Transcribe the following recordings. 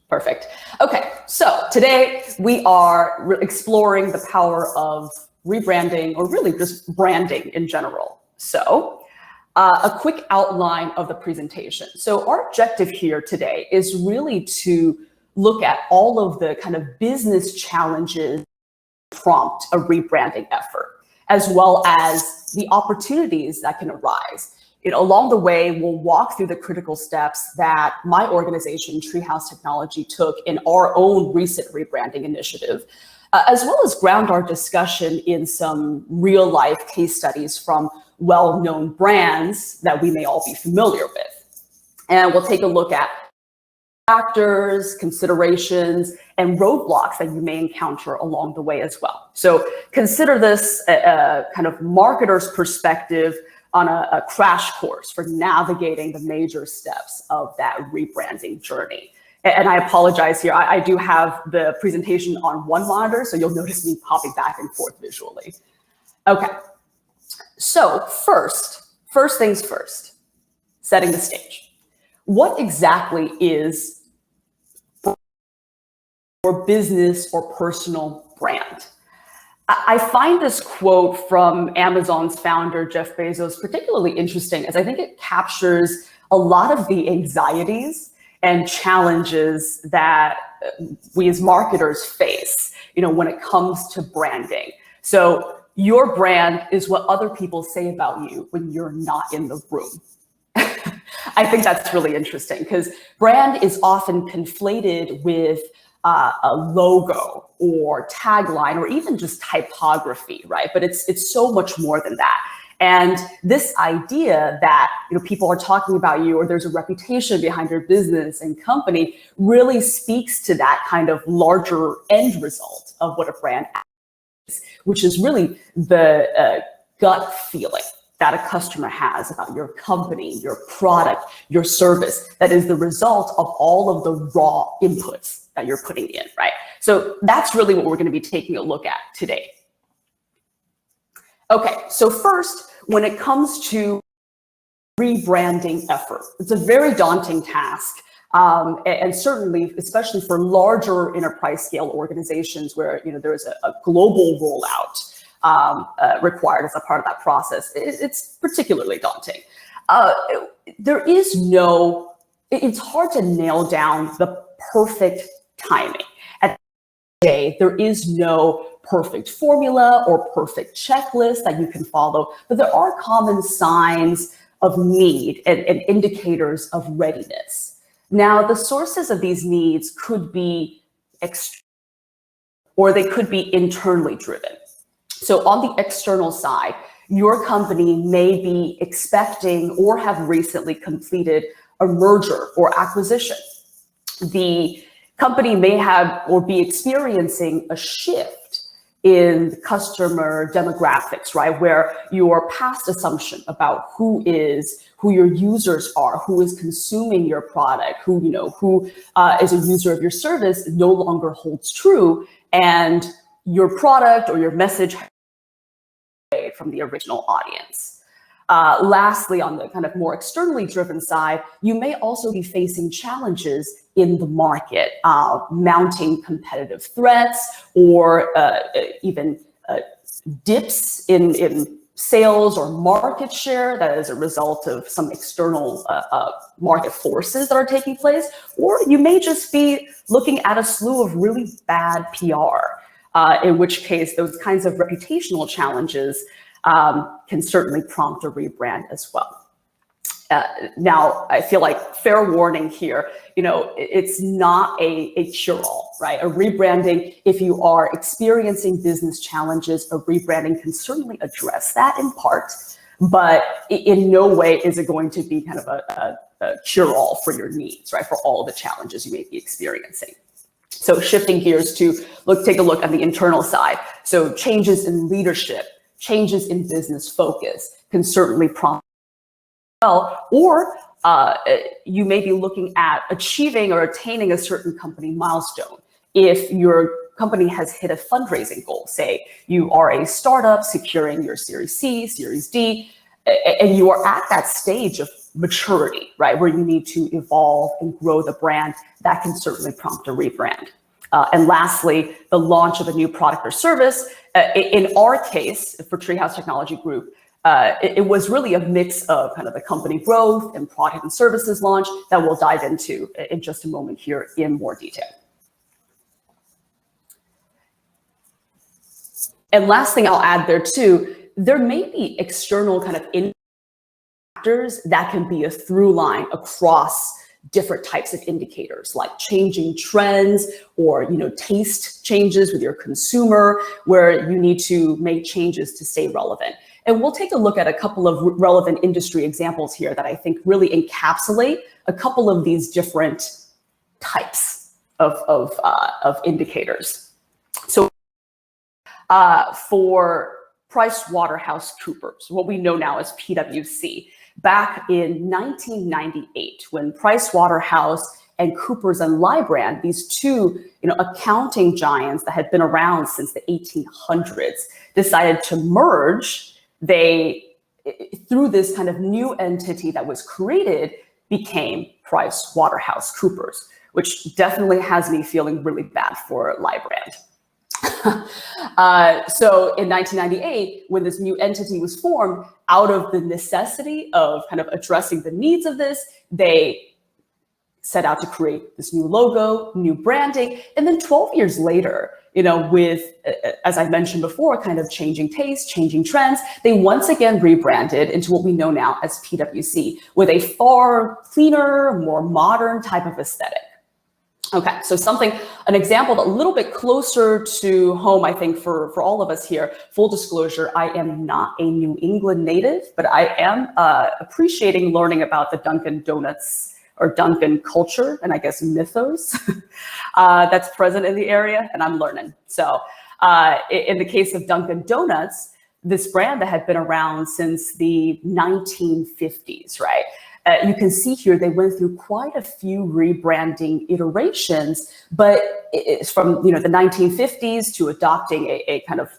Perfect. Okay, so today we are exploring the power of rebranding, or really just branding in general. So a quick outline of the presentation. So our objective here today is really to look at all of the kind of business challenges prompt a rebranding effort, as well as the opportunities that can arise. Along the way, we'll walk through the critical steps that my organization, Treehouse Technology, took in our own recent rebranding initiative, as well as ground our discussion in some real-life case studies from well-known brands that we may all be familiar with. And we'll take a look at factors, considerations, and roadblocks that you may encounter along the way as well. So consider this a kind of marketer's perspective on a crash course for navigating the major steps of that rebranding journey. And I apologize here, I do have the presentation on one monitor, so you'll notice me popping back and forth visually. Okay, so first things first, setting the stage. What exactly is your business or personal brand? I find this quote from Amazon's founder, Jeff Bezos, particularly interesting, as I think it captures a lot of the anxieties and challenges that we as marketers face, when it comes to branding. So your brand is what other people say about you when you're not in the room. I think that's really interesting because brand is often conflated with a logo or tagline or even just typography, right? But it's so much more than that. And this idea that people are talking about you or there's a reputation behind your business and company really speaks to that kind of larger end result of what a brand is, which is really the gut feeling that a customer has about your company, your product, your service, that is the result of all of the raw inputs that you're putting in, right? So that's really what we're going to be taking a look at today. Okay, so first, when it comes to rebranding effort, it's a very daunting task. And certainly, especially for larger enterprise scale organizations where there's a global rollout required as a part of that process, it's particularly daunting. It's hard to nail down the perfect timing. At the end of the day, there is no perfect formula or perfect checklist that you can follow, but there are common signs of need and indicators of readiness. Now, the sources of these needs could be external or they could be internally driven. So on the external side, your company may be expecting or have recently completed a merger or acquisition. The company may have or be experiencing a shift in the demographics, right? Where your past assumption about who your users are, who is consuming your product, who is a user of your service no longer holds true, and your product or your message from the original audience. Lastly, on the kind of more externally driven side, you may also be facing challenges in the market, mounting competitive threats or even dips in sales or market share that is a result of some external market forces that are taking place. Or you may just be looking at a slew of really bad PR, in which case those kinds of reputational challenges can certainly prompt a rebrand as well. Now, I feel like fair warning here, it's not a cure-all, right? A rebranding, if you are experiencing business challenges, a rebranding can certainly address that in part, but in no way is it going to be kind of a cure-all for your needs, right? For all of the challenges you may be experiencing. So shifting gears to take a look at the internal side. So changes in leadership, changes in business focus can certainly prompt or you may be looking at achieving or attaining a certain company milestone. If your company has hit a fundraising goal, say you are a startup securing your Series C, Series D, and you are at that stage of maturity, right? Where you need to evolve and grow the brand, that can certainly prompt a rebrand. And lastly, the launch of a new product or service. In our case, for Treehouse Technology Group, it was really a mix of kind of the company growth and product and services launch that we'll dive into in just a moment here in more detail. And last thing I'll add there too, there may be external kind of factors that can be a through line across different types of indicators, like changing trends or taste changes with your consumer, where you need to make changes to stay relevant. And we'll take a look at a couple of relevant industry examples here that I think really encapsulate a couple of these different types of indicators. So for PricewaterhouseCoopers, what we know now as PwC, back in 1998, when Pricewaterhouse and Coopers and Lybrand, these two accounting giants that had been around since the 1800s, decided to merge, through this kind of new entity that was created, became PricewaterhouseCoopers, which definitely has me feeling really bad for Lybrand. So in 1998, when this new entity was formed, out of the necessity of kind of addressing the needs of this, they set out to create this new logo, new branding. And then 12 years later, with, as I mentioned before, kind of changing tastes, changing trends, they once again rebranded into what we know now as PwC, with a far cleaner, more modern type of aesthetic. Okay, so an example a little bit closer to home, I think, for all of us here. Full disclosure, I am not a New England native, but I am appreciating learning about the Dunkin' Donuts or Dunkin' culture, and I guess mythos that's present in the area, and I'm learning. So in the case of Dunkin' Donuts, this brand that had been around since the 1950s, right? You can see here they went through quite a few rebranding iterations, but it's from the 1950s to adopting a kind of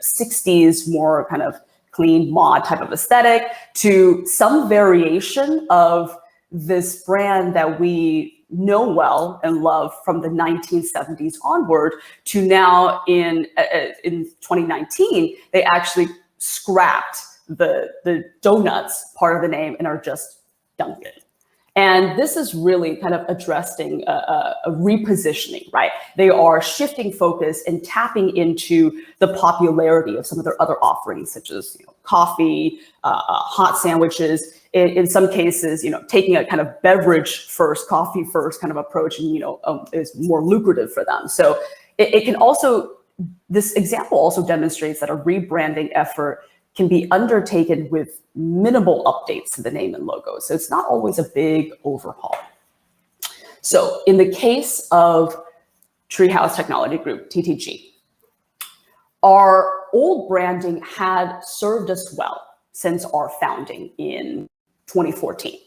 60s more kind of clean mod type of aesthetic, to some variation of this brand that we know well and love from the 1970s onward, to now in 2019 they actually scrapped the donuts part of the name and are just Dunkin'. And this is really kind of addressing a repositioning, right? They are shifting focus and tapping into the popularity of some of their other offerings, such as coffee, hot sandwiches. In some cases, taking a kind of beverage first, coffee first kind of approach, and is more lucrative for them. So it can also, this example also demonstrates that a rebranding effort can be undertaken with minimal updates to the name and logo. So it's not always a big overhaul. So in the case of Treehouse Technology Group, TTG, our old branding had served us well since our founding in 2014.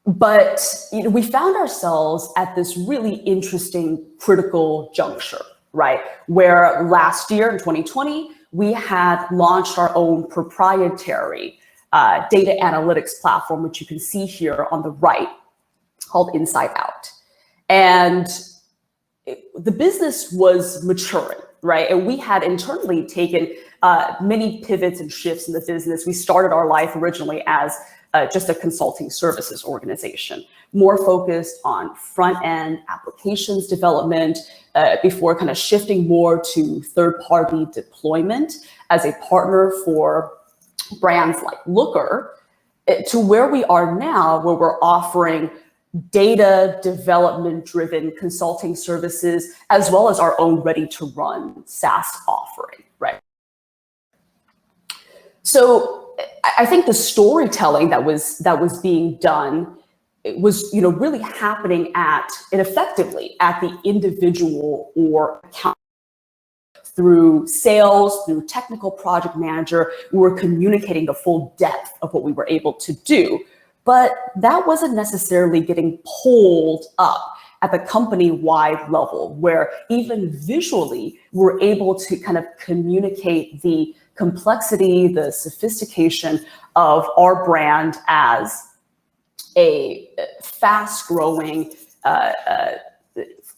But we found ourselves at this really interesting critical juncture, right? Where last year in 2020, we had launched our own proprietary data analytics platform, which you can see here on the right, called Inside Out. And the business was maturing, right? And we had internally taken many pivots and shifts in the business. We started our life originally as just a consulting services organization, more focused on front-end applications development, before kind of shifting more to third-party deployment as a partner for brands like Looker, to where we are now, where we're offering data development-driven consulting services, as well as our own ready-to-run SaaS offering, right? So I think the storytelling that was being done, it was really happening effectively at the individual or account. Through sales, through technical project manager, we were communicating the full depth of what we were able to do. But that wasn't necessarily getting pulled up at the company-wide level, where even visually we're able to kind of communicate the complexity, the sophistication of our brand as a fast-growing,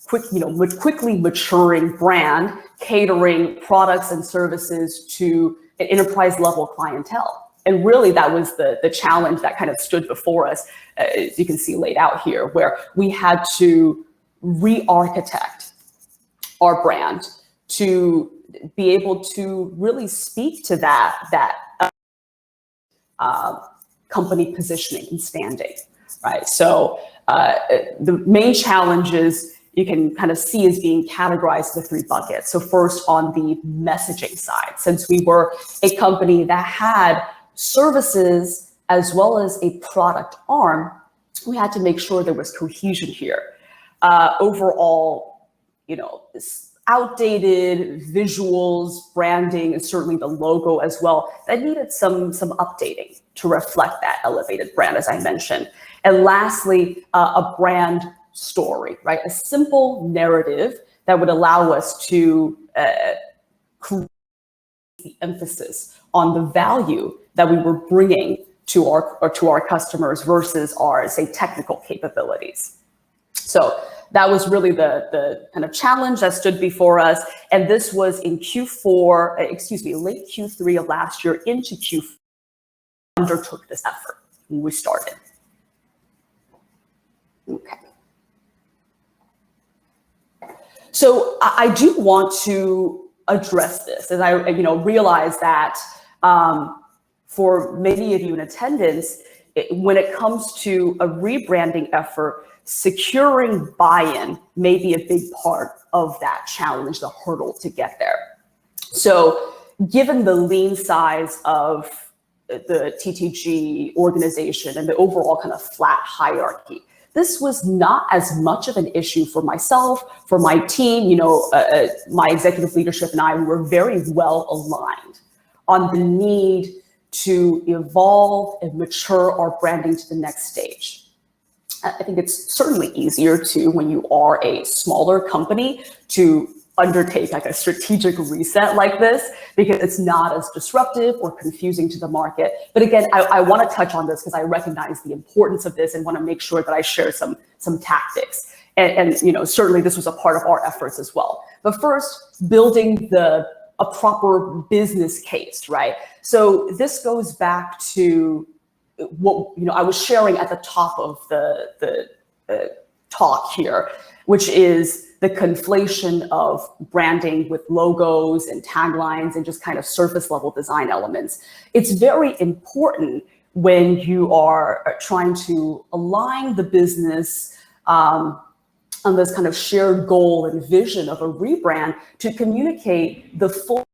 quickly maturing brand, catering products and services to an enterprise-level clientele. And really, that was the challenge that kind of stood before us, as you can see laid out here, where we had to re-architect our brand to be able to really speak to that company positioning and standing, right? So the main challenges you can kind of see as being categorized into 3 buckets. So first, on the messaging side, since we were a company that had services as well as a product arm, we had to make sure there was cohesion here. Overall, this outdated visuals, branding, and certainly the logo as well, that needed some updating to reflect that elevated brand, as I mentioned. And lastly, a brand story, right? A simple narrative that would allow us to create the emphasis on the value that we were bringing to our customers versus our, say, technical capabilities. So that was really the kind of challenge that stood before us. And this was in late Q3 of last year into Q4, undertook this effort when we started. Okay. So I do want to address this, as I realize that for many of you in attendance, when it comes to a rebranding effort, securing buy-in may be a big part of that challenge, the hurdle to get there. So given the lean size of the TTG organization and the overall kind of flat hierarchy, this was not as much of an issue for myself, for my team. My executive leadership and I were very well aligned on the need to evolve and mature our branding to the next stage. I think it's certainly easier when you are a smaller company, to undertake like a strategic reset like this, because it's not as disruptive or confusing to the market. But again, I want to touch on this because I recognize the importance of this and want to make sure that I share some tactics. And certainly this was a part of our efforts as well. But first, building a proper business case, right? So this goes back to what I was sharing at the top of the talk here, which is the conflation of branding with logos and taglines and just kind of surface level design elements. It's very important when you are trying to align the business on this kind of shared goal and vision of a rebrand, to communicate the full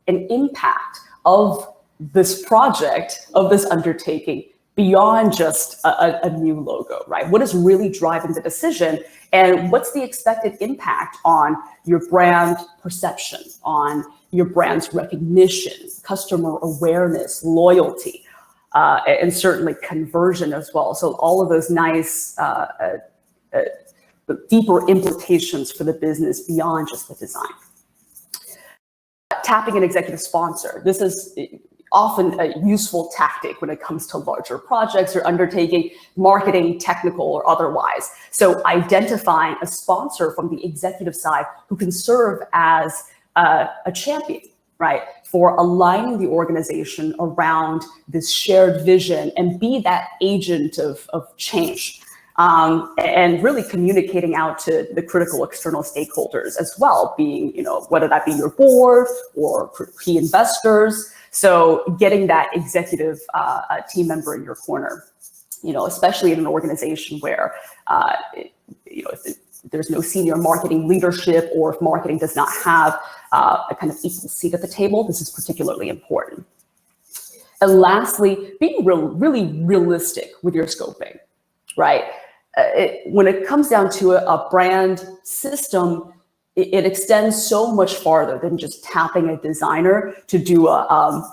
and impact of this project, of this undertaking, beyond just a new logo, right? What is really driving the decision, and what's the expected impact on your brand perception, on your brand's recognition, customer awareness, loyalty, and certainly conversion as well. So all of those nice deeper implications for the business beyond just the design. Tapping an executive sponsor. This is often a useful tactic when it comes to larger projects or undertaking, marketing, technical or otherwise. So identifying a sponsor from the executive side who can serve as a champion, right, for aligning the organization around this shared vision and be that agent of change. And really communicating out to the critical external stakeholders as well, being, whether that be your board or key investors. So getting that executive team member in your corner, especially in an organization where, if there's no senior marketing leadership, or if marketing does not have a kind of equal seat at the table, this is particularly important. And lastly, being really realistic with your scoping, right? When it comes down to a brand system, it extends so much farther than just tapping a designer to do a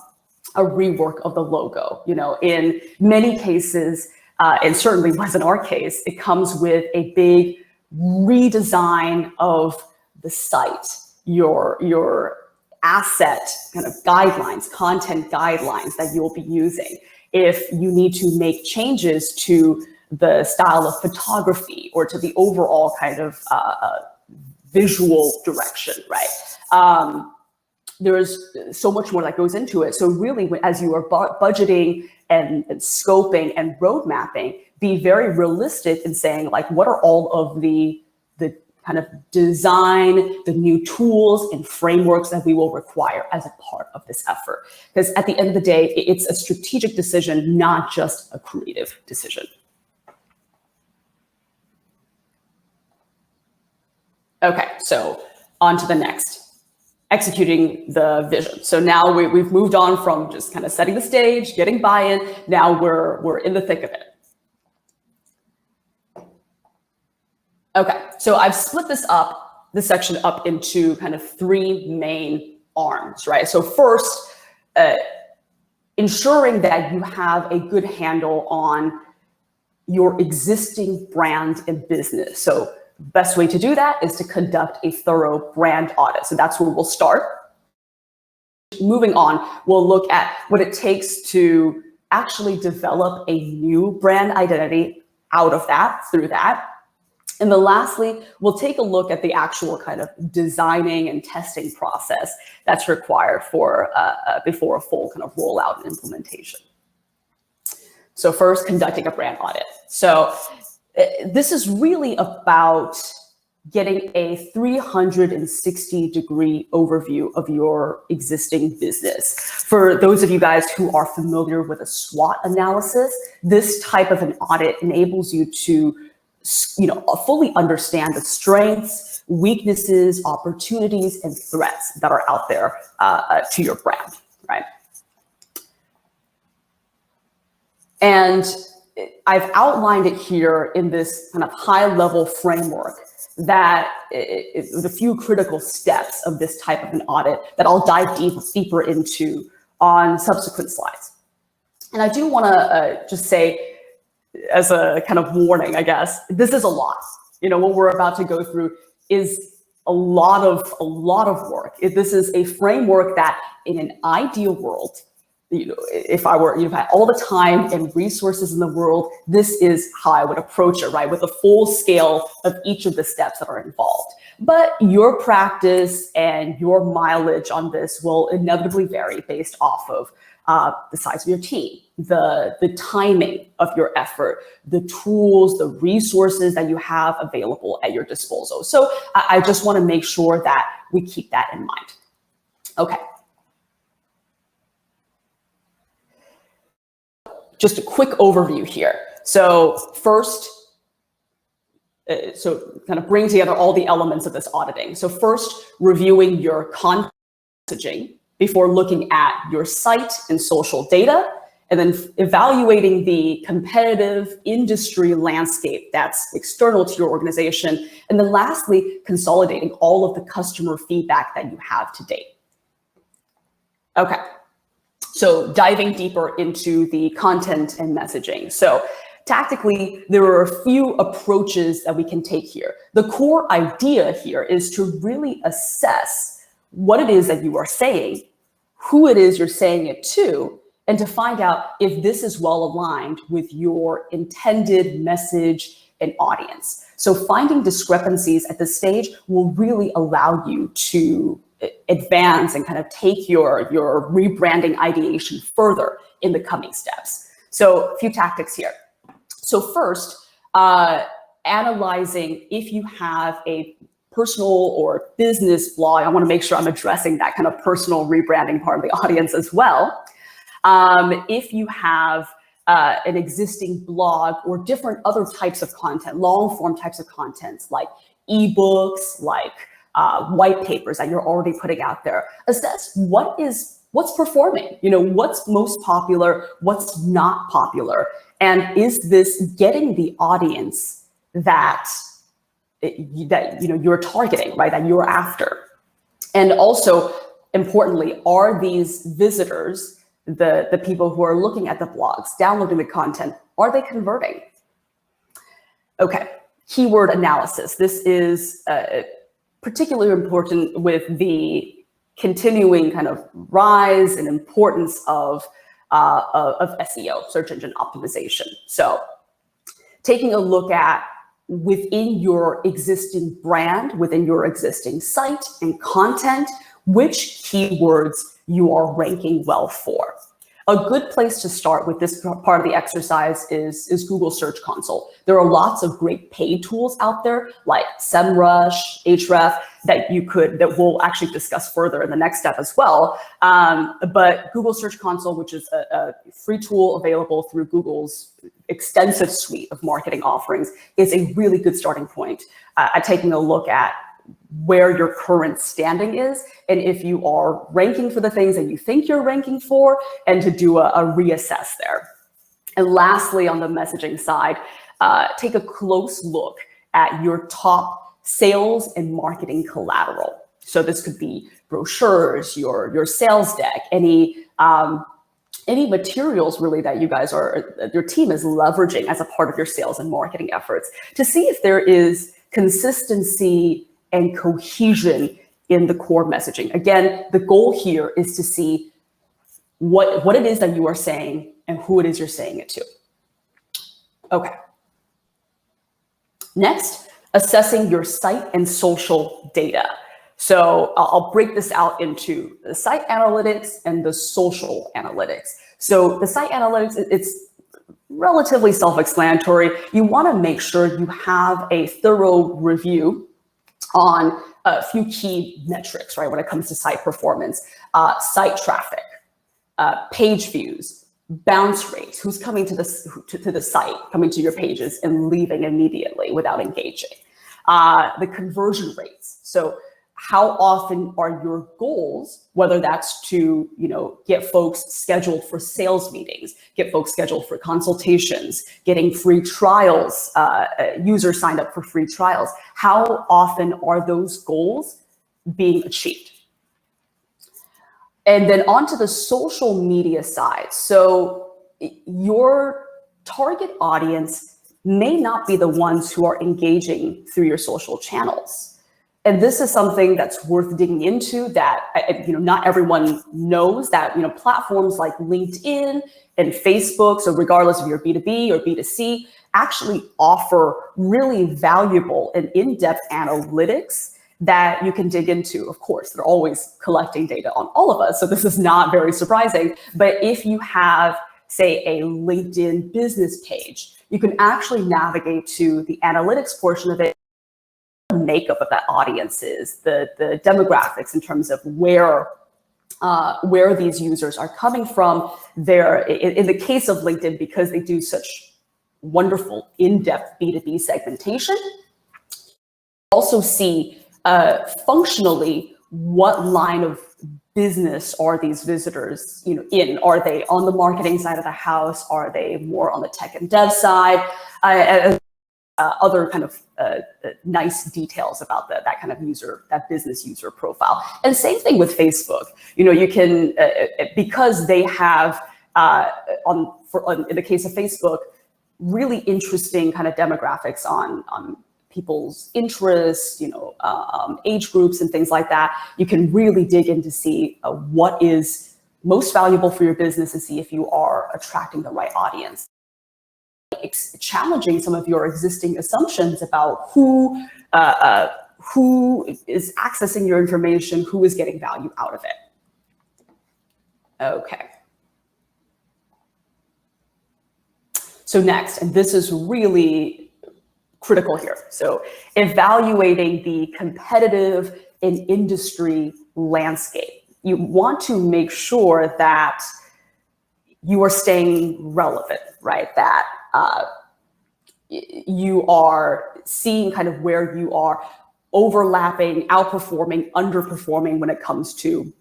rework of the logo. In many cases, and certainly was in our case, it comes with a big redesign of the site, your asset kind of guidelines, content guidelines that you'll be using. If you need to make changes to the style of photography or to the overall kind of visual direction, right? There's so much more that goes into it. So really, as you are budgeting and scoping and road mapping, be very realistic in saying, like, what are all of the kind of design, the new tools and frameworks that we will require as a part of this effort. Because at the end of the day, it's a strategic decision, not just a creative decision. Okay, so on to the next, executing the vision. So now we've moved on from just kind of setting the stage, getting buy-in. Now we're in the thick of it. Okay, so I've split this section up into kind of three main arms, right? So first, ensuring that you have a good handle on your existing brand and business. So the best way to do that is to conduct a thorough brand audit. So that's where we'll start. Moving on, we'll look at what it takes to actually develop a new brand identity out of that, through that. And then lastly, we'll take a look at the actual kind of designing and testing process that's required for before a full kind of rollout and implementation. So first, conducting a brand audit. So this is really about getting a 360-degree overview of your existing business. For those of you guys who are familiar with a SWOT analysis, this type of an audit enables you to fully understand the strengths, weaknesses, opportunities, and threats that are out there to your brand, right? And I've outlined it here in this kind of high-level framework that the few critical steps of this type of an audit that I'll dive deeper into on subsequent slides. And I do want to just say, as a kind of warning, I guess, this is a lot. What we're about to go through is a lot of work. This is a framework that, in an ideal world, if I had all the time and resources in the world, this is how I would approach it, right? With a full scale of each of the steps that are involved. But your practice and your mileage on this will inevitably vary based off of the size of your team, the timing of your effort, the tools, the resources that you have available at your disposal. So I just want to make sure that we keep that in mind. Okay. Just a quick overview here. So first, so kind of bring together all the elements of this auditing. So first, reviewing your content messaging before looking at your site and social data, and then evaluating the competitive industry landscape that's external to your organization. And then lastly, consolidating all of the customer feedback that you have to date. Okay, so diving deeper into the content and messaging. So tactically, there are a few approaches that we can take here. The core idea here is to really assess what it is that you are saying, who it is you're saying it to, and to find out if this is well aligned with your intended message and audience. So finding discrepancies at this stage will really allow you to advance and kind of take your rebranding ideation further in the coming steps. So a few tactics here. So first, analyzing if you have a personal or business blog. I want to make sure I'm addressing that kind of personal rebranding part of the audience as well. If you have an existing blog or different other types of content, long form types of contents like ebooks, like white papers that you're already putting out there, assess what's performing, what's most popular, what's not popular, and is this getting the audience that you're targeting, right, that you're after. And also, importantly, are these visitors, the people who are looking at the blogs, downloading the content, are they converting? Okay, keyword analysis. This is particularly important with the continuing kind of rise and importance of SEO, search engine optimization. So taking a look at within your existing brand, within your existing site and content, which keywords you are ranking well for. A good place to start with this part of the exercise is Google Search Console. There are lots of great paid tools out there like SEMrush, Ahrefs that we'll actually discuss further in the next step as well. But Google Search Console, which is a free tool available through Google's extensive suite of marketing offerings, is a really good starting point at taking a look at where your current standing is, and if you are ranking for the things that you think you're ranking for, and to do a reassess there. And lastly, on the messaging side, take a close look at your top sales and marketing collateral. So this could be brochures, your sales deck, any materials really that you guys your team is leveraging as a part of your sales and marketing efforts, to see if there is consistency and cohesion in the core messaging. Again, the goal here is to see what it is that you are saying and who it is you're saying it to. Okay. Next, assessing your site and social data. So I'll break this out into the site analytics and the social analytics. So the site analytics, it's relatively self-explanatory. You want to make sure you have a thorough review on a few key metrics, right? When it comes to site performance, site traffic, page views, bounce rates, who's coming to the site, coming to your pages and leaving immediately without engaging, the conversion rates. So how often are your goals, whether that's to get folks scheduled for sales meetings, get folks scheduled for consultations, getting free trials, users signed up for free trials, how often are those goals being achieved? And then onto the social media side. So your target audience may not be the ones who are engaging through your social channels. And this is something that's worth digging into, that not everyone knows that platforms like LinkedIn and Facebook, so regardless if you're B2B or B2C, actually offer really valuable and in-depth analytics that you can dig into. Of course, they're always collecting data on all of us, so this is not very surprising. But if you have, say, a LinkedIn business page, you can actually navigate to the analytics portion of it, makeup of that audience is, the demographics in terms of where these users are coming from. In the case of LinkedIn, because they do such wonderful in-depth B2B segmentation, also see functionally what line of business are these visitors in. Are they on the marketing side of the house? Are they more on the tech and dev side? Other kind of nice details about that kind of user, that business user profile. And same thing with Facebook. You can, because they have, in the case of Facebook, really interesting kind of demographics on people's interests, age groups and things like that. You can really dig in to see what is most valuable for your business and see if you are attracting the right audience. Challenging some of your existing assumptions about who is accessing your information, who is getting value out of it. Okay. So next, and this is really critical here. So evaluating the competitive and industry landscape. You want to make sure that you are staying relevant, right? That you are seeing kind of where you are overlapping, outperforming, underperforming when it comes to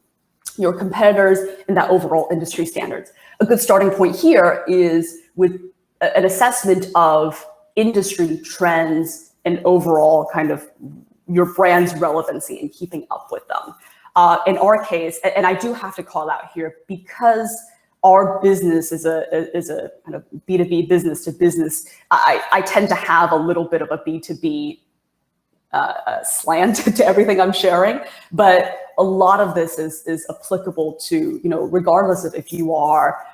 your competitors and that overall industry standards. A good starting point here is with an assessment of industry trends and overall kind of your brand's relevancy and keeping up with them. In our case, and I do have to call out here, because our business is a kind of B2B business to business, I tend to have a little bit of a B2B slant to everything I'm sharing, but a lot of this is applicable to, regardless of if you are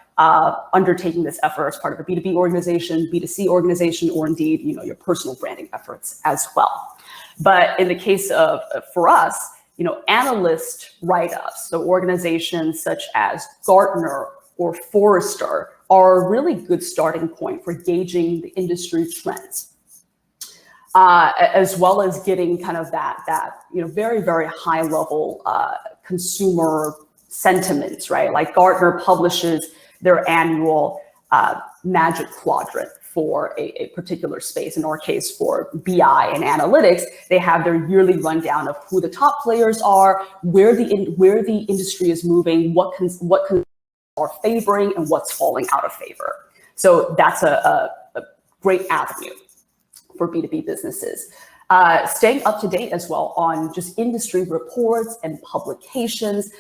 undertaking this effort as part of a B2B organization, B2C organization, or indeed, your personal branding efforts as well. But in the case of, for us, analyst write-ups, so organizations such as Gartner or Forrester are a really good starting point for gauging the industry trends, as well as getting kind of that very, very high level consumer sentiments, right? Like Gartner publishes their annual Magic Quadrant for a particular space. In our case, for BI and analytics, they have their yearly rundown of who the top players are, where the industry is moving, what are favoring, and what's falling out of favor. So that's a great avenue for B2B businesses. Staying up to date as well on just industry reports and publications.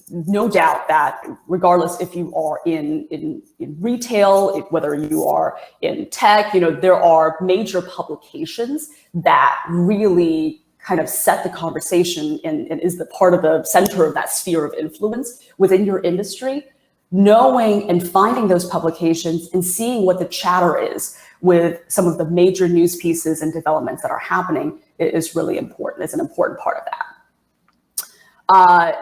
No doubt that regardless if you are in retail, whether you are in tech, there are major publications that really kind of set the conversation and is the part of the center of that sphere of influence within your industry. Knowing and finding those publications and seeing what the chatter is with some of the major news pieces and developments that are happening is really important. It's an important part of that.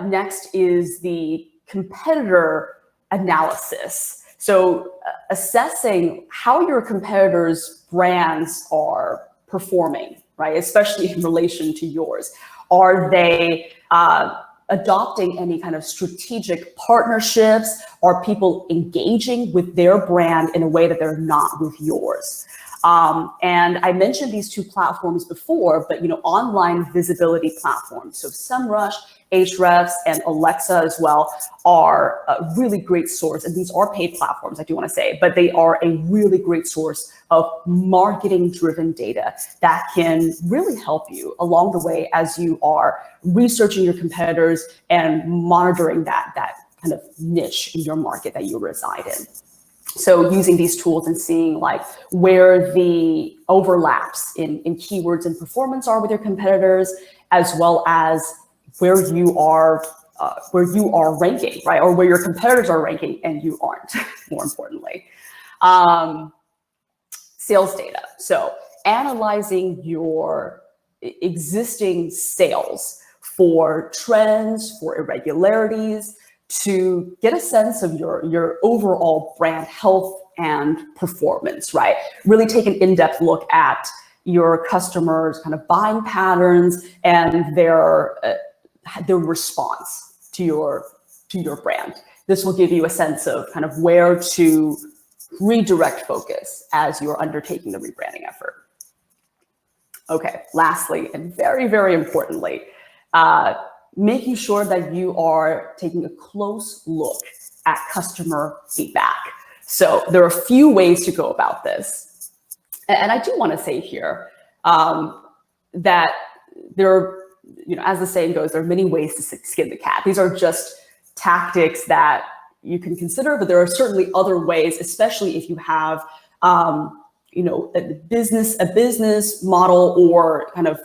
Next is the competitor analysis. So assessing how your competitors' brands are performing, right? Especially in relation to yours. Are they adopting any kind of strategic partnerships? Are people engaging with their brand in a way that they're not with yours? And I mentioned these two platforms before, but online visibility platforms. So SEMrush, Ahrefs, and Alexa as well are a really great source. And these are paid platforms, I do want to say, but they are a really great source of marketing-driven data that can really help you along the way as you are researching your competitors and monitoring that kind of niche in your market that you reside in. So using these tools and seeing like where the overlaps in keywords and performance are with your competitors, as well as where you are ranking, right? Or where your competitors are ranking and you aren't, more importantly. Sales data. So analyzing your existing sales for trends, for irregularities, to get a sense of your overall brand health and performance, right? Really take an in-depth look at your customers' kind of buying patterns and their response to your brand. This will give you a sense of kind of where to redirect focus as you're undertaking the rebranding effort. Okay, lastly, and very, very importantly, making sure that you are taking a close look at customer feedback. So there are a few ways to go about this. And I do want to say here that there are, as the saying goes, there are many ways to skin the cat. These are just tactics that you can consider, but there are certainly other ways, especially if you have, a business model or kind of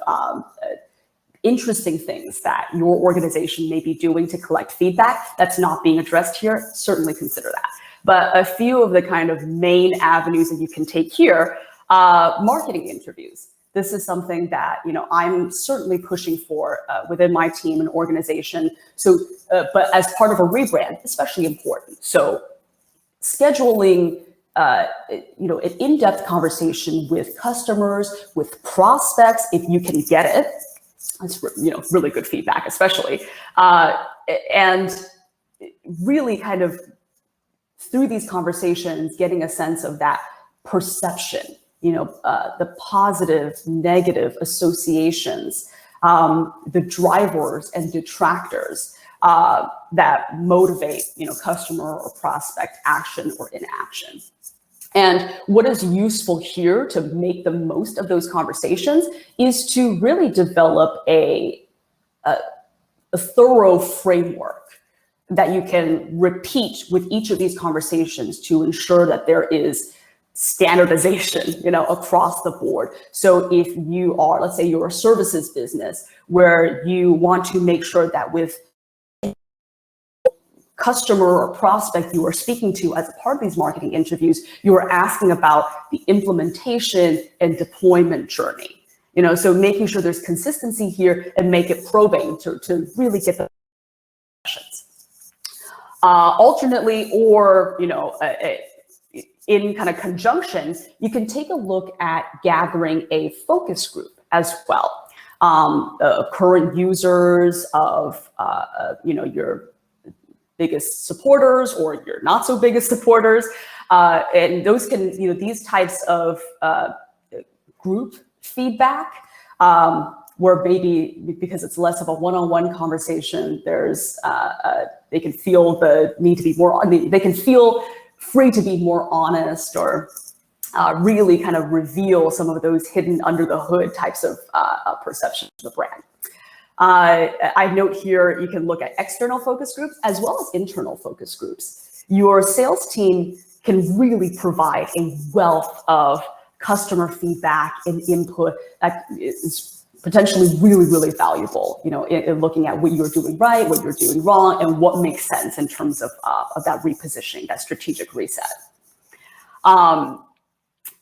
interesting things that your organization may be doing to collect feedback that's not being addressed here. Certainly consider that. But a few of the kind of main avenues that you can take here, marketing interviews. This is something that I'm certainly pushing for within my team and organization. So, but as part of a rebrand, especially important. So, scheduling an in-depth conversation with customers, with prospects, if you can get it. That's really good feedback, especially, and really kind of through these conversations, getting a sense of that perception. The positive, negative associations, the drivers and detractors that motivate, customer or prospect action or inaction. And what is useful here to make the most of those conversations is to really develop a thorough framework that you can repeat with each of these conversations to ensure that there is standardization, across the board. So if you are, let's say you're a services business where you want to make sure that with customer or prospect you are speaking to as a part of these marketing interviews, you are asking about the implementation and deployment journey. So making sure there's consistency here and make it probing to really get the questions. Alternately, or in kind of conjunction, you can take a look at gathering a focus group as well. Current users of your biggest supporters or your not so biggest supporters, and those can these types of group feedback, where maybe because it's less of a one-on-one conversation, there's they can feel the need to be more, they can feel free to be more honest, or really kind of reveal some of those hidden under the hood types of perceptions of the brand. I note here, you can look at external focus groups as well as internal focus groups. Your sales team can really provide a wealth of customer feedback and input that is potentially really, really valuable, in looking at what you're doing right, what you're doing wrong, and what makes sense in terms of that repositioning, that strategic reset. And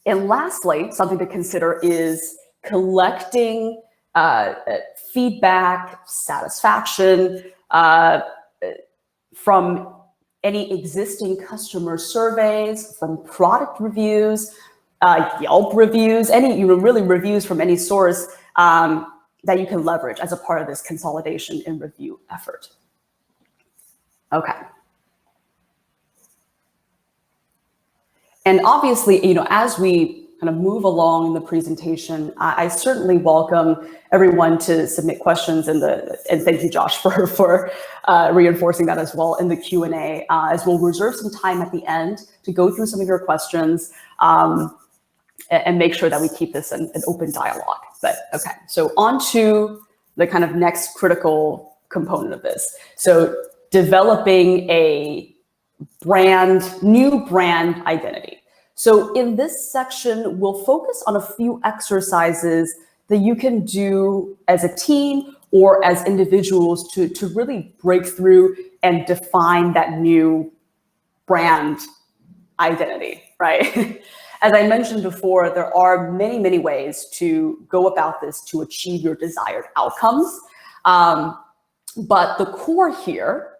lastly, something to consider is collecting feedback, satisfaction from any existing customer surveys, from product reviews, Yelp reviews, any really reviews from any source that you can leverage as a part of this consolidation and review effort. Okay. And obviously, as we kind of move along in the presentation, I certainly welcome everyone to submit questions and thank you, Josh, for reinforcing that as well in the Q&A, as we'll reserve some time at the end to go through some of your questions and make sure that we keep this an open dialogue. But okay, so on to the kind of next critical component of this. So developing a new brand identity. So in this section, we'll focus on a few exercises that you can do as a team or as individuals to really break through and define that new brand identity, right? As I mentioned before, there are many, many ways to go about this to achieve your desired outcomes. But the core here,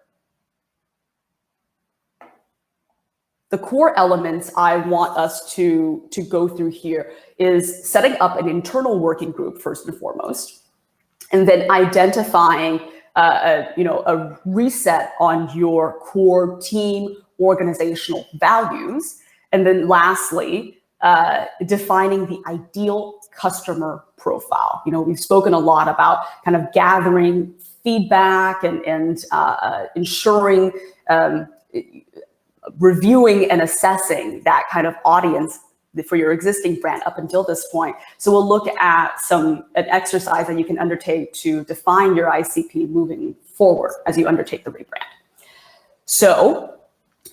the core elements I want us to go through here is setting up an internal working group first and foremost, and then identifying a reset on your core team organizational values, and then lastly, defining the ideal customer profile. We've spoken a lot about kind of gathering feedback and ensuring reviewing and assessing that kind of audience for your existing brand up until this point. So we'll look at an exercise that you can undertake to define your ICP moving forward as you undertake the rebrand. So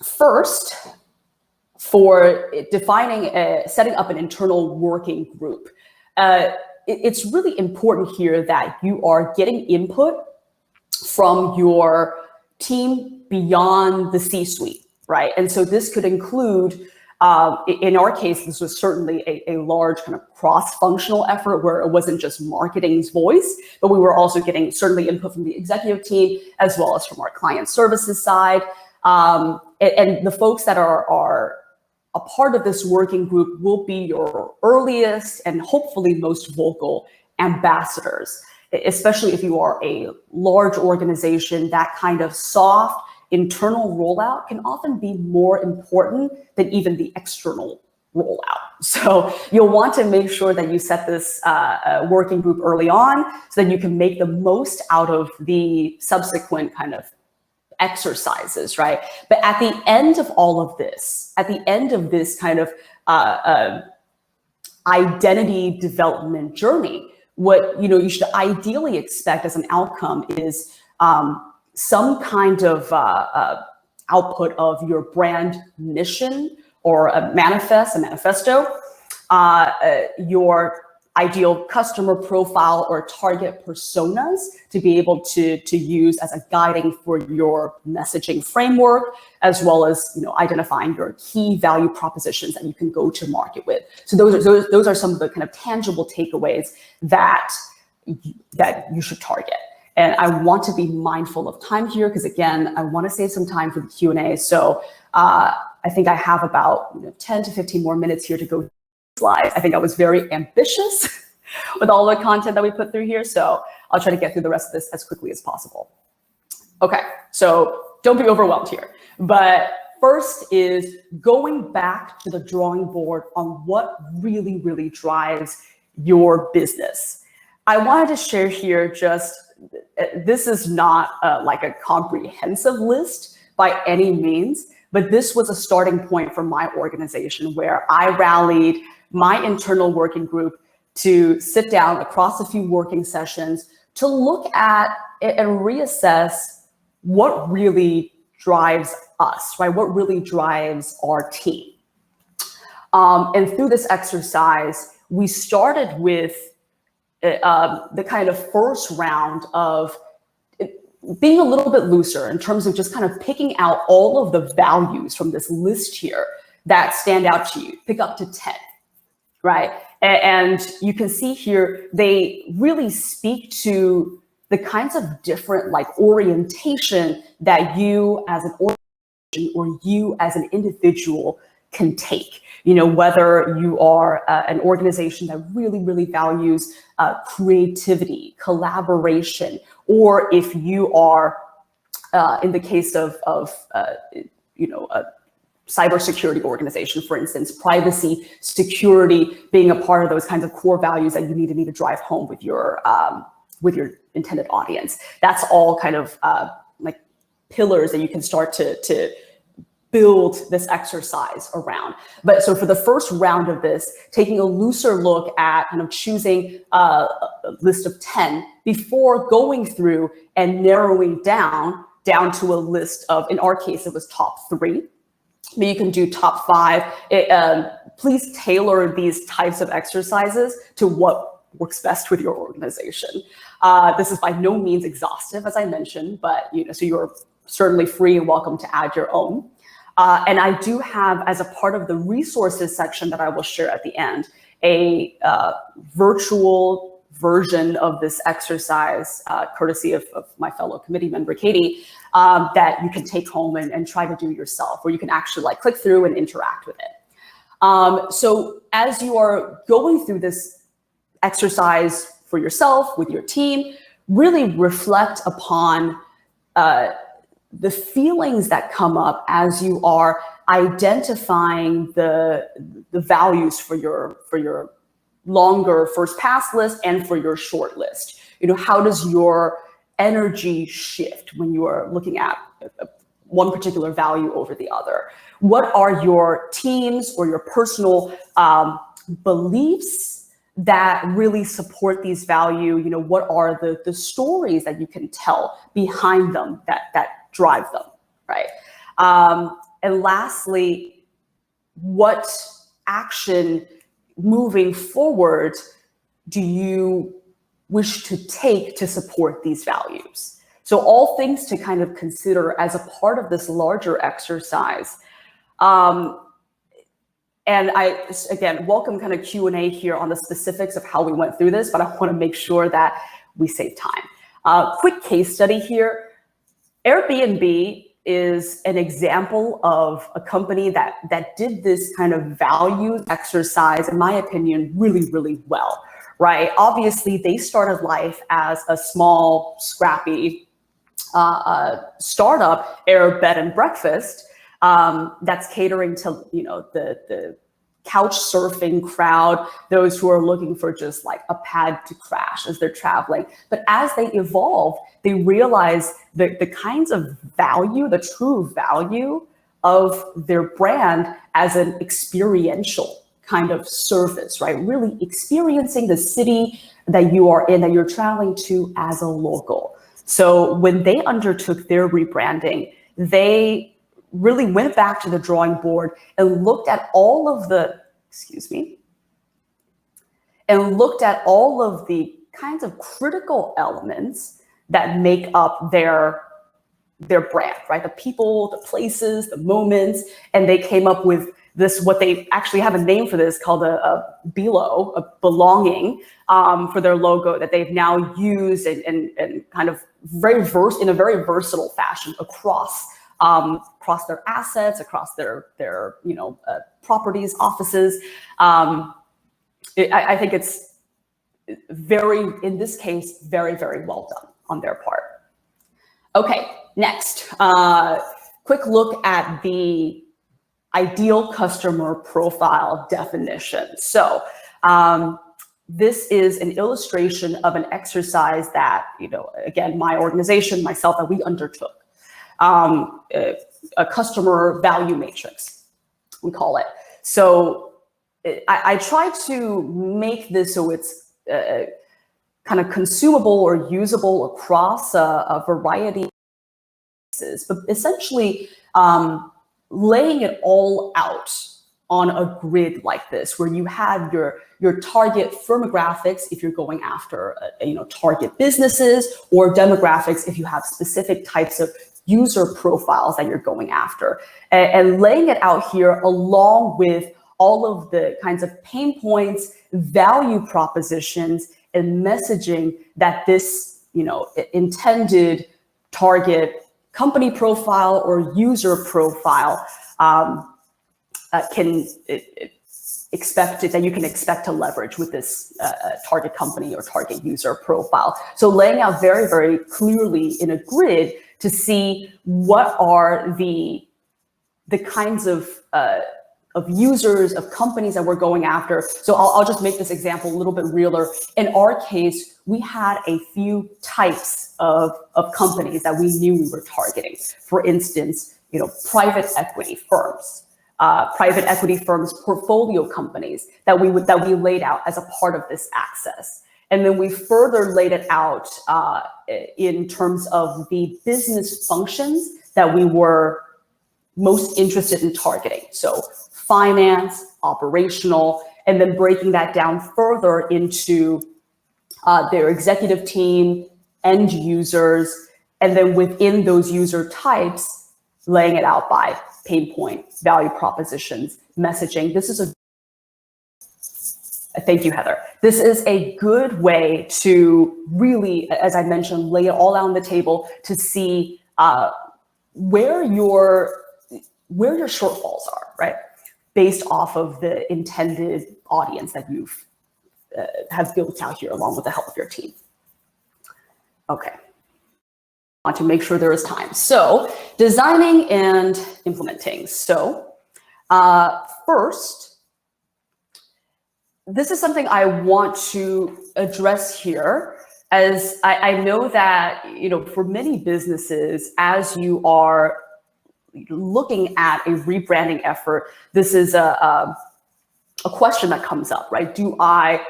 first, for setting up an internal working group, it's really important here that you are getting input from your team beyond the C-suite. Right. And so this could include, in our case, this was certainly a large kind of cross-functional effort where it wasn't just marketing's voice, but we were also getting certainly input from the executive team as well as from our client services side. And the folks that are a part of this working group will be your earliest and hopefully most vocal ambassadors, especially if you are a large organization. That kind of soft internal rollout can often be more important than even the external rollout. So you'll want to make sure that you set this working group early on so that you can make the most out of the subsequent kind of exercises, right? But at the end of all of this, at the end of this kind of identity development journey, what you should ideally expect as an outcome is some kind of output of your brand mission or a manifesto, your ideal customer profile or target personas to be able to use as a guiding for your messaging framework, as well as identifying your key value propositions that you can go to market with. So those are some of the kind of tangible takeaways that you should target. And I want to be mindful of time here because, again, I want to save some time for the Q&A. So I think I have about 10 to 15 more minutes here to go slides. I think I was very ambitious with all the content that we put through here. So I'll try to get through the rest of this as quickly as possible. Okay, so don't be overwhelmed here. But first is going back to the drawing board on what really, really drives your business. I wanted to share here this is not like a comprehensive list by any means, but this was a starting point for my organization where I rallied my internal working group to sit down across a few working sessions to look at and reassess what really drives us, right? What really drives our team. And through this exercise, we started with the kind of first round of being a little bit looser in terms of just kind of picking out all of the values from this list here that stand out to you. Pick up to 10, right? And you can see here, they really speak to the kinds of different orientation that you as an organization or you as an individual can take. Whether you are an organization that really, really values creativity, collaboration, or if you are, in the case of a cybersecurity organization, for instance, privacy, security being a part of those kinds of core values that you need to drive home with your intended audience. That's all kind of like pillars that you can start to build this exercise around. But so for the first round of this, taking a looser look at kind of choosing a list of 10 before going through and narrowing down to a list of, in our case, it was top 3. Maybe you can do top 5. Please tailor these types of exercises to what works best with your organization. This is by no means exhaustive, as I mentioned, but so you're certainly free and welcome to add your own. And I do have, as a part of the resources section that I will share at the end, a virtual version of this exercise, courtesy of my fellow committee member, Katie, that you can take home and try to do yourself, where you can actually click through and interact with it. So as you are going through this exercise for yourself, with your team, really reflect upon the feelings that come up as you are identifying the values for your longer first pass list and for your short list. How does your energy shift when you are looking at one particular value over the other? What are your teams or your personal beliefs that really support these values? What are the stories that you can tell behind them that drive them, right? And lastly, what action moving forward do you wish to take to support these values? So all things to kind of consider as a part of this larger exercise. And I, again, welcome kind of Q&A here on the specifics of how we went through this, but I want to make sure that we save time. Quick case study here. Airbnb is an example of a company that did this kind of value exercise, in my opinion, really, really well, right? Obviously, they started life as a small, scrappy startup, Air Bed and Breakfast, that's catering to the couch surfing crowd, those who are looking for just a pad to crash as they're traveling. But as they evolve, they realize the kinds of value, the true value of their brand as an experiential kind of service, right? Really experiencing the city that you are in, that you're traveling to as a local. So when they undertook their rebranding, they really went back to the drawing board and looked at all of the, and looked at all of the kinds of critical elements that make up their brand, right? The people, the places, the moments, and they came up with this, what they actually have a name for this, called a BELO, a belonging, for their logo that they've now used and kind of in a very versatile fashion across their assets, across their properties, offices. I think it's in this case, very, very well done on their part. Okay, next, quick look at the ideal customer profile definition. So this is an illustration of an exercise that, again, my organization, myself, that we undertook. A customer value matrix, we call it. So I try to make this so it's kind of consumable or usable across a variety of places, but essentially laying it all out on a grid like this, where you have your target firmographics if you're going after target businesses, or demographics if you have specific types of user profiles that you're going after, and laying it out here along with all of the kinds of pain points, value propositions, and messaging that this intended target company profile or user profile can expect to leverage with this target company or target user profile. So laying out very, very clearly in a grid to see what are the kinds of users, of companies that we're going after. So I'll just make this example a little bit realer. In our case, we had a few types of companies that we knew we were targeting. For instance, private equity firms, portfolio companies that we laid out as a part of this access. And then we further laid it out in terms of the business functions that we were most interested in targeting. So finance, operational, and then breaking that down further into their executive team, end users, and then within those user types, laying it out by pain point, value propositions, messaging. Thank you, Heather. This is a good way to really, as I mentioned, lay it all out on the table to see where your shortfalls are, right? Based off of the intended audience that you've have built out here along with the help of your team. Okay. I want to make sure there is time. So designing and implementing. So first, this is something I want to address here, as I know that, for many businesses, as you are looking at a rebranding effort, this is a question that comes up, right? Do I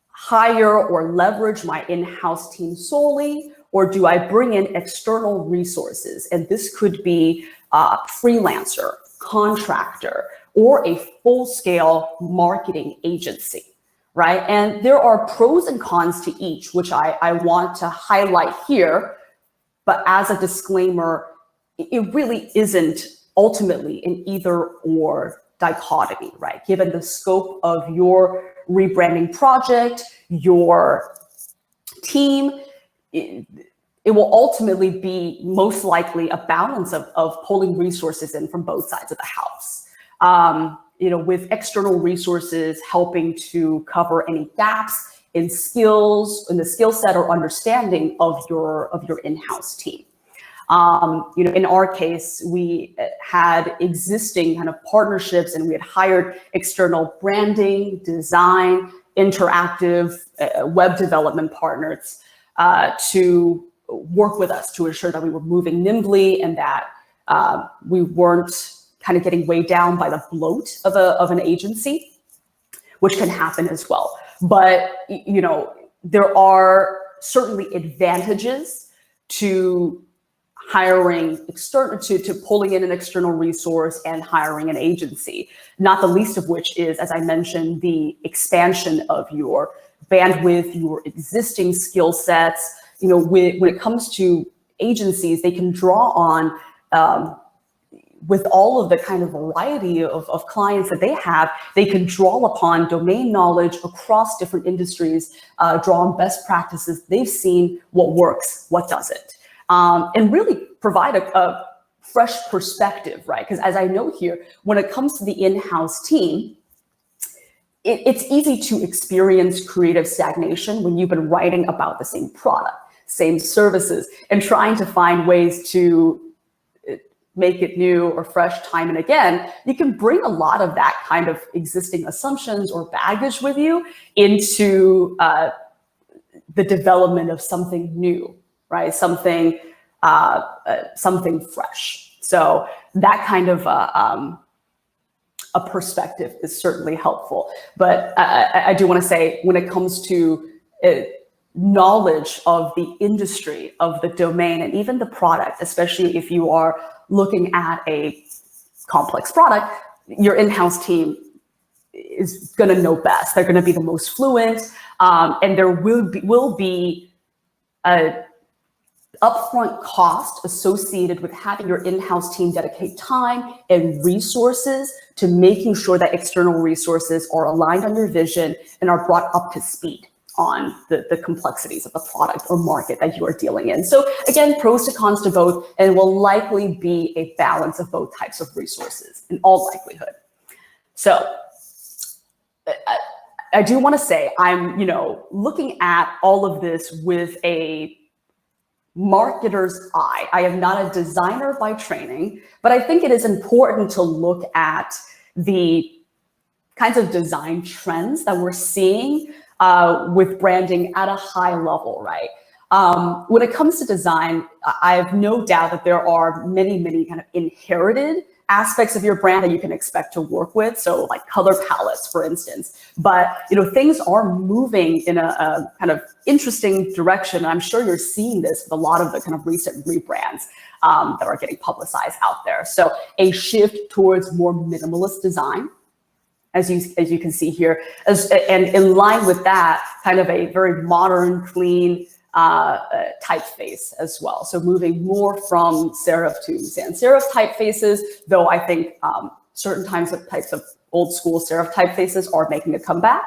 hire or leverage my in-house team solely, or do I bring in external resources? And this could be a freelancer, contractor, or a full-scale marketing agency, right? And there are pros and cons to each, which I want to highlight here. But as a disclaimer, it really isn't ultimately an either or dichotomy, right? Given the scope of your rebranding project, your team, it will ultimately be most likely a balance of pulling resources in from both sides of the house. With external resources helping to cover any gaps in skills, in the skill set or understanding of your in-house team. In our case, we had existing kind of partnerships, and we had hired external branding, design, interactive web development partners to work with us to ensure that we were moving nimbly and that we weren't kind of getting weighed down by the bloat of an agency, which can happen as well. But there are certainly advantages to hiring external to pulling in an external resource and hiring an agency, not the least of which is, as I mentioned, the expansion of your bandwidth, your existing skill sets. When it comes to agencies, they can draw on with all of the kind of variety of clients that they have, they can draw upon domain knowledge across different industries, draw on best practices. They've seen what works, what doesn't, and really provide a fresh perspective, right? Because as I know here, when it comes to the in-house team, it's easy to experience creative stagnation when you've been writing about the same product, same services, and trying to find ways to make it new or fresh time and again. You can bring a lot of that kind of existing assumptions or baggage with you into the development of something new, right? Something fresh. So that kind of a perspective is certainly helpful. But I do want to say, when it comes to knowledge of the industry, of the domain, and even the product, especially if you are looking at a complex product, your in-house team is going to know best. They're going to be the most fluent, and there will be a upfront cost associated with having your in-house team dedicate time and resources to making sure that external resources are aligned on your vision and are brought up to speed on the complexities of the product or market that you are dealing in. So again, pros to cons to both, and will likely be a balance of both types of resources in all likelihood. So I do want to say, I'm looking at all of this with a marketer's eye. I am not a designer by training, but I think it is important to look at the kinds of design trends that we're seeing with branding at a high level, right? When it comes to design, I have no doubt that there are many, many kind of inherited aspects of your brand that you can expect to work with. So like color palettes, for instance. But things are moving in a kind of interesting direction. I'm sure you're seeing this with a lot of the kind of recent rebrands that are getting publicized out there. So a shift towards more minimalist design, as you can see here, and in line with that, kind of a very modern, clean typeface as well. So moving more from serif to sans serif typefaces, though I think certain types of old school serif typefaces are making a comeback.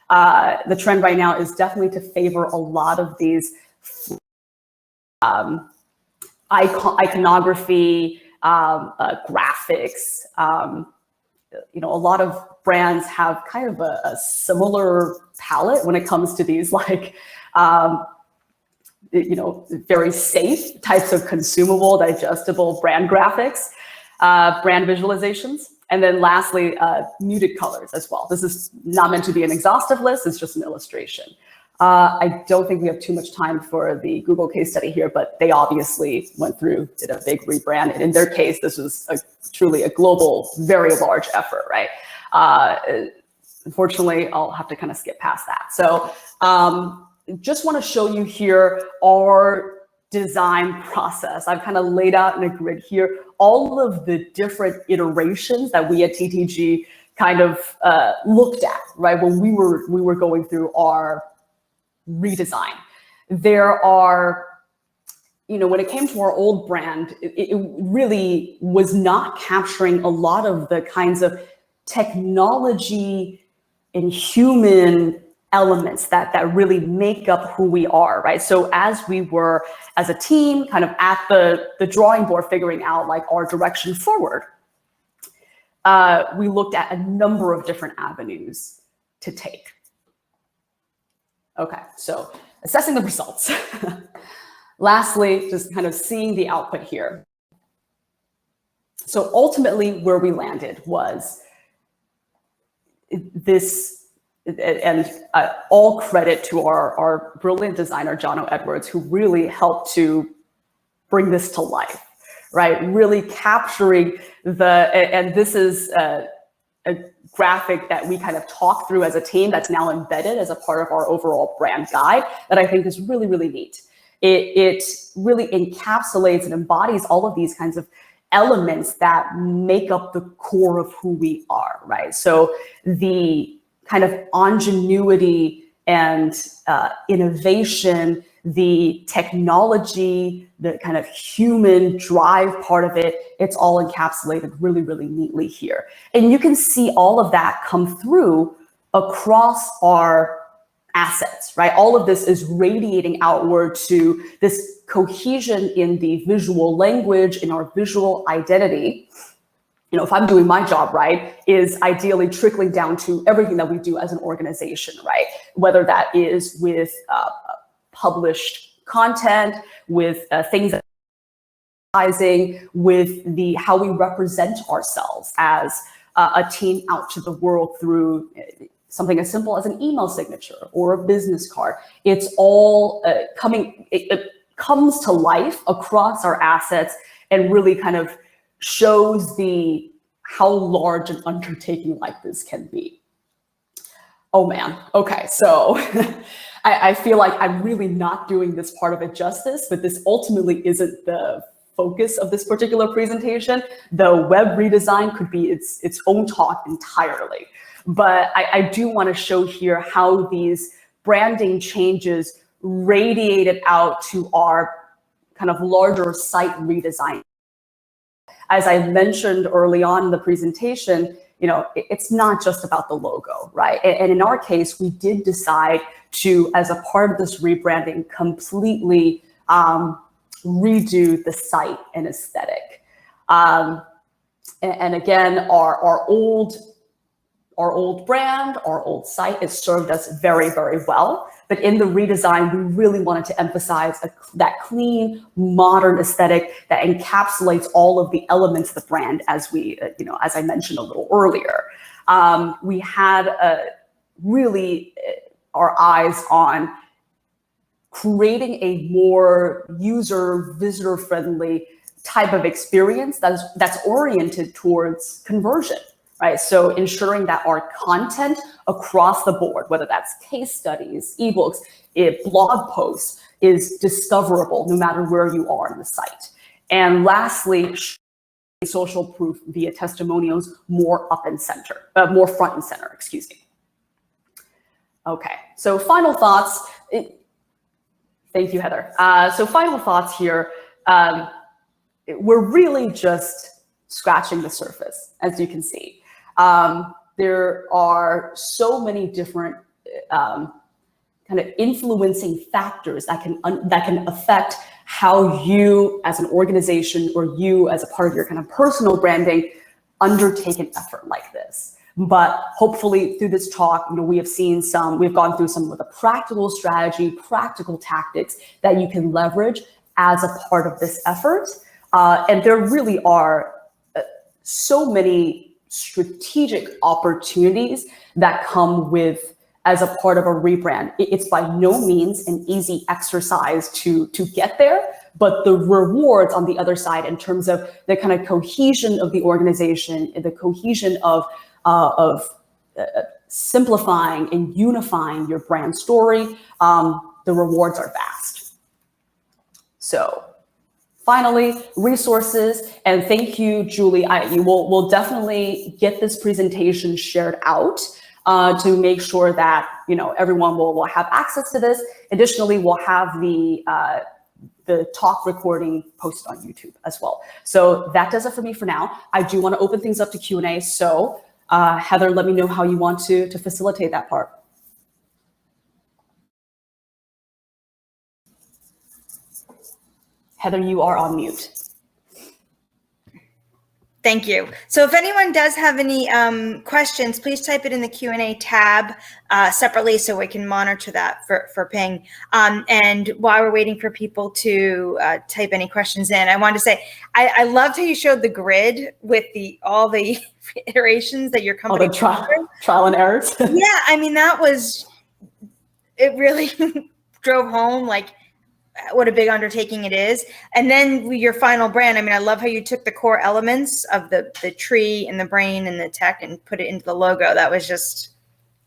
The trend right now is definitely to favor a lot of these iconography, graphics. A lot of brands have kind of a similar palette when it comes to these very safe types of consumable, digestible brand graphics, brand visualizations. And then lastly, muted colors as well. This is not meant to be an exhaustive list, it's just an illustration. I don't think we have too much time for the Google case study here, but they obviously did a big rebrand. And in their case, this was truly a global, very large effort, right? Unfortunately, I'll have to kind of skip past that. So just want to show you here our design process. I've kind of laid out in a grid here all of the different iterations that we at TTG kind of looked at, right? When we were going through our redesign. There are, when it came to our old brand, it really was not capturing a lot of the kinds of technology and human elements that really make up who we are, right? So as we were, as a team, kind of at the drawing board, figuring out like our direction forward, we looked at a number of different avenues to take. Okay, so assessing the results. Lastly, just kind of seeing the output here. So ultimately, where we landed was this, and all credit to our brilliant designer, Jono Edwards, who really helped to bring this to life, right? Really capturing and this is a graphic that we kind of talked through as a team that's now embedded as a part of our overall brand guide that I think is really, really neat. it really encapsulates and embodies all of these kinds of elements that make up the core of who we are, right? So the kind of ingenuity and innovation, the technology, the kind of human drive part of it, it's all encapsulated really, really neatly here. And you can see all of that come through across our assets, right? All of this is radiating outward to this cohesion in the visual language, in our visual identity. You know, if I'm doing my job right, is ideally trickling down to everything that we do as an organization, right? Whether that is with published content, with things that with the how we represent ourselves as a team out to the world through something as simple as an email signature or a business card. It's all it comes to life across our assets and really kind of shows how large an undertaking like this can be. Oh man, okay, so I feel like I'm really not doing this part of it justice, but this ultimately isn't the focus of this particular presentation. The web redesign could be its own talk entirely. But I do want to show here how these branding changes radiated out to our kind of larger site redesign. As I mentioned early on in the presentation, you know, it's not just about the logo, right? And in our case, we did decide to, as a part of this rebranding, completely redo the site and aesthetic. And again, our old brand, our old site, it served us very, very well. But in the redesign, we really wanted to emphasize that clean, modern aesthetic that encapsulates all of the elements of the brand, as we, as I mentioned a little earlier. We had really our eyes on creating a more visitor-friendly type of experience that's oriented towards conversion. Right, so ensuring that our content across the board, whether that's case studies, ebooks, blog posts, is discoverable no matter where you are on the site. And lastly, social proof via testimonials more more front and center, excuse me. Okay, so final thoughts. Thank you, Heather. So final thoughts here. We're really just scratching the surface, as you can see. There are so many different kind of influencing factors that can affect how you as an organization or you as a part of your kind of personal branding undertake an effort like this. But hopefully through this talk, we've gone through some of the practical strategy, practical tactics that you can leverage as a part of this effort. And there really are so many strategic opportunities that come with as a part of a rebrand. It's by no means an easy exercise to get there, but the rewards on the other side in terms of the kind of cohesion of the organization, the cohesion of simplifying and unifying your brand story, the rewards are vast. So finally, resources, and thank you, Julie. We'll definitely get this presentation shared out to make sure that everyone will have access to this. Additionally, we'll have the talk recording posted on YouTube as well. So that does it for me for now. I do want to open things up to Q&A. So Heather, let me know how you want to facilitate that part. Heather, you are on mute. Thank you. So if anyone does have any questions, please type it in the Q&A tab separately so we can monitor that for Ping. And while we're waiting for people to type any questions in, I wanted to say, I loved how you showed the grid with all the iterations that your company went through. Trial and errors. Yeah, I mean, it really drove home what a big undertaking it is. And then your final brand, I mean, I love how you took the core elements of the tree and the brain and the tech and put it into the logo. That was just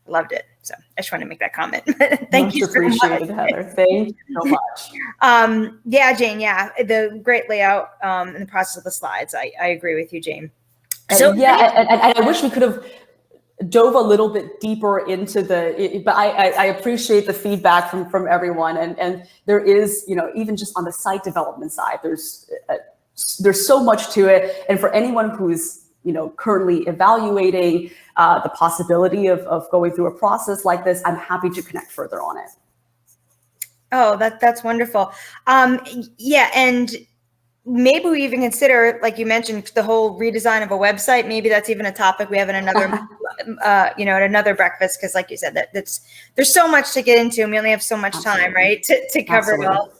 Loved it. So I just want to make that comment. Thank Much you so appreciated, much. Heather. Thank you so much. Yeah, Jane. Yeah, the great layout and the process of the slides. I agree with you, Jane. So and I wish we could have dove a little bit deeper into but I appreciate the feedback from everyone, and there is, even just on the site development side, there's so much to it, and for anyone who's currently evaluating the possibility of going through a process like this, I'm happy to connect further on it. Oh, that's wonderful. Yeah, and maybe we even consider, like you mentioned, the whole redesign of a website. Maybe that's even a topic we have in another, at another breakfast, because like you said, there's so much to get into, and we only have so much time, right, to cover it all.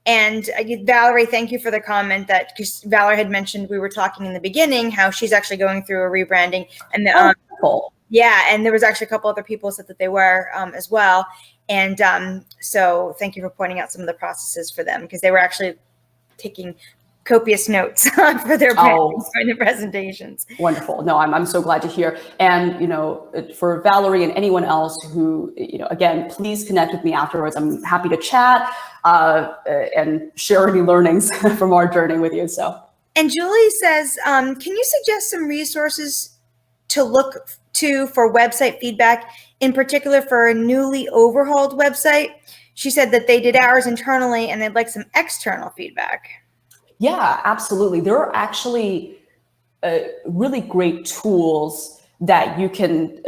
And Valerie, thank you for the comment that, because Valerie had mentioned, we were talking in the beginning how she's actually going through a rebranding, and yeah, and there was actually a couple other people said that they were as well. And so thank you for pointing out some of the processes for them, because they were actually taking copious notes for their during the presentations. Wonderful. No, I'm so glad to hear. And, for Valerie and anyone else who, again, please connect with me afterwards. I'm happy to chat and share any learnings from our journey with you. So. And Julie says, can you suggest some resources to look to for website feedback, in particular for a newly overhauled website? She said that they did ours internally and they'd like some external feedback. Yeah, absolutely. There are actually really great tools that you can,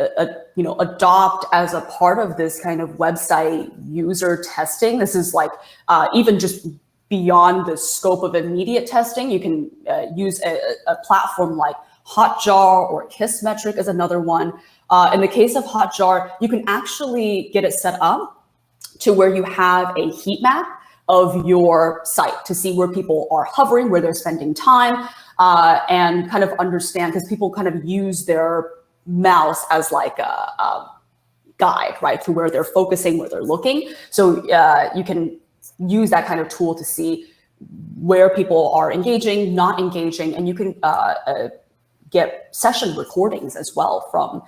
adopt as a part of this kind of website user testing. This is like even just beyond the scope of immediate testing. You can use a platform like Hotjar or Kissmetric as another one. In the case of Hotjar, you can actually get it set up to where you have a heat map of your site to see where people are hovering, where they're spending time, and kind of understand, because people kind of use their mouse as like a guide, right, to where they're focusing, where they're looking. So you can use that kind of tool to see where people are engaging, not engaging, and you can get session recordings as well from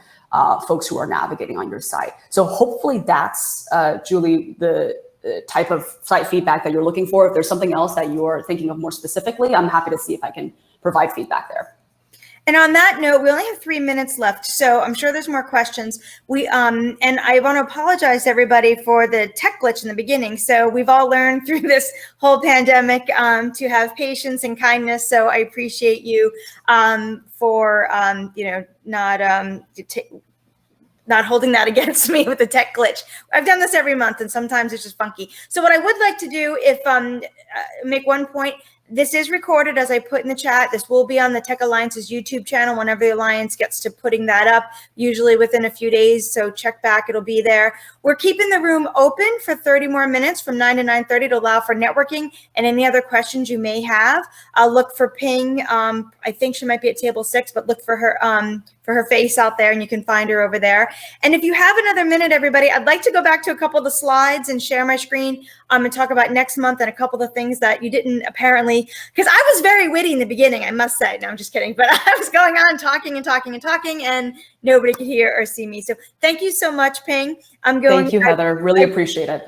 folks who are navigating on your site. So hopefully that's, Julie, the type of site feedback that you're looking for. If there's something else that you're thinking of more specifically, I'm happy to see if I can provide feedback there. And on that note, we only have 3 minutes left, so I'm sure there's more questions. And I want to apologize to everybody for the tech glitch in the beginning. So we've all learned through this whole pandemic to have patience and kindness. So I appreciate you for not holding that against me with the tech glitch. I've done this every month, and sometimes it's just funky. So what I would like to do, if make one point. This is recorded, as I put in the chat. This will be on the Tech Alliance's YouTube channel whenever the Alliance gets to putting that up, usually within a few days. So check back, it'll be there. We're keeping the room open for 30 more minutes from 9 to 9:30 to allow for networking and any other questions you may have. I'll look for Ping. I think she might be at table 6, but look for her face out there, and you can find her over there. And if you have another minute, everybody, I'd like to go back to a couple of the slides and share my screen and talk about next month and a couple of the things that you didn't apparently, because I was very witty in the beginning, I must say. No, I'm just kidding. But I was going on talking and talking and talking, and nobody could hear or see me. So thank you so much, Ping. Thank you, Heather. Really appreciate it.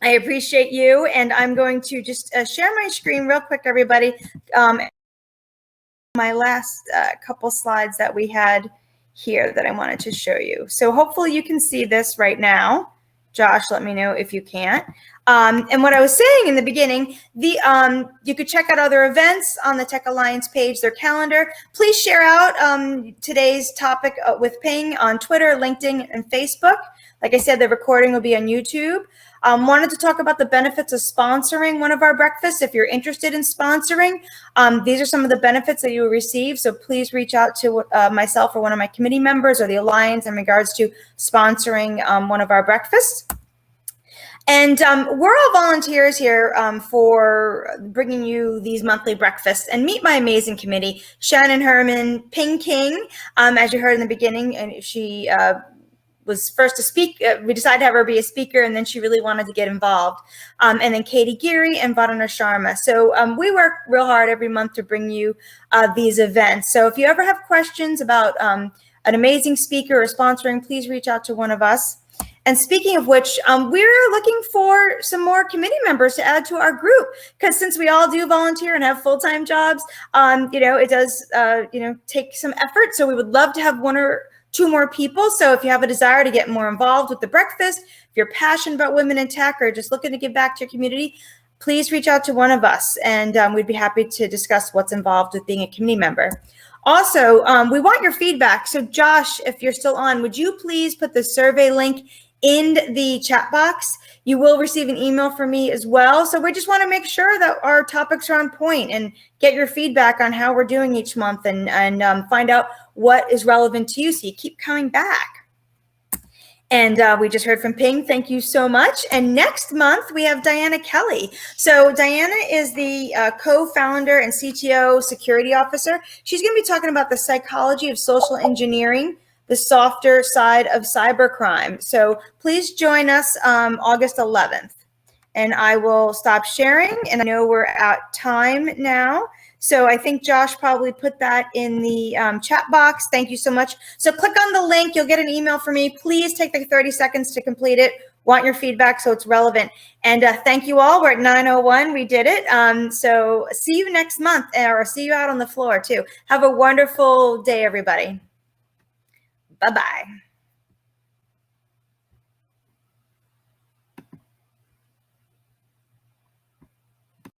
I appreciate you. And I'm going to just share my screen real quick, everybody. My last couple slides that we had here that I wanted to show you. So hopefully you can see this right now. Josh, let me know if you can't. And what I was saying in the beginning, you could check out other events on the Tech Alliance page, their calendar. Please share out today's topic with Ping on Twitter, LinkedIn, and Facebook. Like I said, the recording will be on YouTube. Wanted to talk about the benefits of sponsoring one of our breakfasts. If you're interested in sponsoring, these are some of the benefits that you will receive. So please reach out to myself or one of my committee members or the Alliance in regards to sponsoring one of our breakfasts. And we're all volunteers here for bringing you these monthly breakfasts. And meet my amazing committee, Shannon Herman, Ping King, as you heard in the beginning, and she was first to speak. We decided to have her be a speaker, and then she really wanted to get involved. And then Katie Geary and Vandana Sharma. So we work real hard every month to bring you these events. So if you ever have questions about an amazing speaker or sponsoring, please reach out to one of us. And speaking of which, we're looking for some more committee members to add to our group, because since we all do volunteer and have full-time jobs, it does, take some effort. So we would love to have 1 or 2 more people. So if you have a desire to get more involved with the breakfast, if you're passionate about women in tech or just looking to give back to your community, please reach out to one of us, and we'd be happy to discuss what's involved with being a committee member. Also, we want your feedback. So Josh, if you're still on, would you please put the survey link in the chat box? You will receive an email from me as well. So we just want to make sure that our topics are on point and get your feedback on how we're doing each month, and find out what is relevant to you so you keep coming back. And we just heard from Ping. Thank you so much. And next month, we have Diana Kelly. So Diana is the co-founder and CTO security officer. She's going to be talking about the psychology of social engineering, the softer side of cybercrime. So please join us August 11th. And I will stop sharing. And I know we're at time now. So I think Josh probably put that in the chat box. Thank you so much. So click on the link. You'll get an email from me. Please take the 30 seconds to complete it. Want your feedback so it's relevant. And thank you all. We're at 9:01. We did it. So see you next month, or see you out on the floor too. Have a wonderful day, everybody. Bye-bye.